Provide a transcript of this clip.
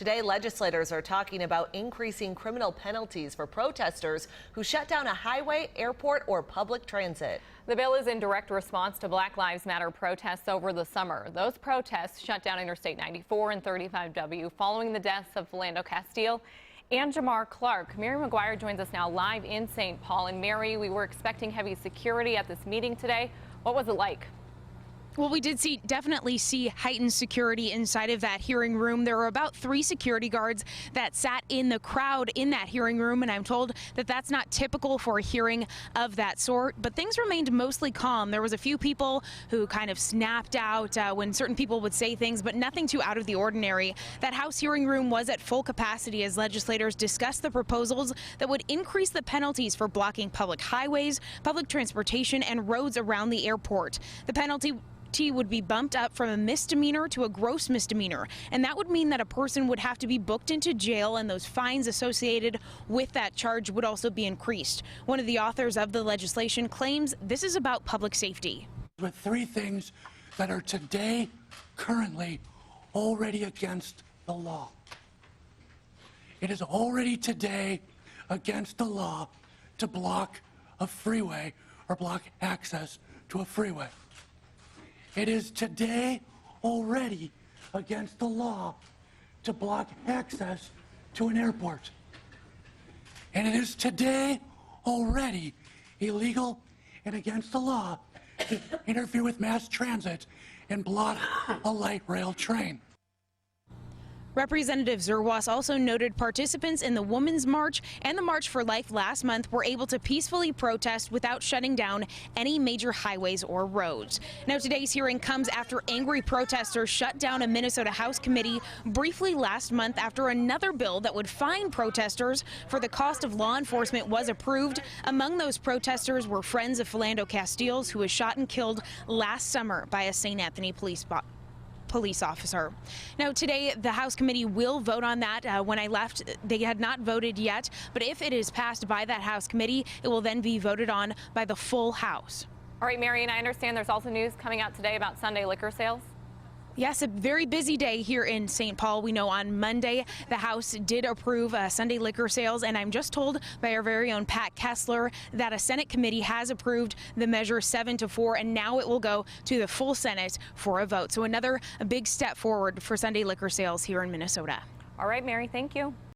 Today, legislators are talking about increasing criminal penalties for protesters who shut down a highway, airport, or public transit. The bill is in direct response to Black Lives Matter protests over the summer. Those protests shut down Interstate 94 and 35W following the deaths of Philando Castile and Jamar Clark. Mary McGuire joins us now live in St. Paul. And Mary, we were expecting heavy security at this meeting today. What was it like? Well, we did definitely see heightened security inside of that hearing room. There were about 3 security guards that sat in the crowd in that hearing room, and I'm told that that's not typical for a hearing of that sort. But things remained mostly calm. There was a few people who kind of snapped out when certain people would say things, but nothing too out of the ordinary. That House hearing room was at full capacity as legislators discussed the proposals that would increase the penalties for blocking public highways, public transportation, and roads around the airport. The penalty would be bumped up from a misdemeanor to a gross misdemeanor, and that would mean that a person would have to be booked into jail, and those fines associated with that charge would also be increased. One of the authors of the legislation claims this is about public safety. With 3 things that are today currently already against the law. It is already today against the law to block a freeway or block access to a freeway. It is today already against the law to block access to an airport. And it is today already illegal and against the law to interfere with mass transit and block a light rail train. Representative Zerwas also noted participants in the Women's March and the March for Life last month were able to peacefully protest without shutting down any major highways or roads. Now, today's hearing comes after angry protesters shut down a Minnesota House committee briefly last month after another bill that would fine protesters for the cost of law enforcement was approved. Among those protesters were friends of Philando Castile, who was shot and killed last summer by a St. Anthony police officer. Now, today, the House committee will vote on that. When I left, they had not voted yet, but if it is passed by that House committee, it will then be voted on by the full House. All right, Mary, and I understand there's also news coming out today about Sunday liquor sales. Yes, a very busy day here in St. Paul. We know on Monday the House did approve Sunday liquor sales, and I'm just told by our very own Pat Kessler that a Senate committee has approved the measure 7-4, and now it will go to the full Senate for a vote. So another big step forward for Sunday liquor sales here in Minnesota. All right, Mary, thank you.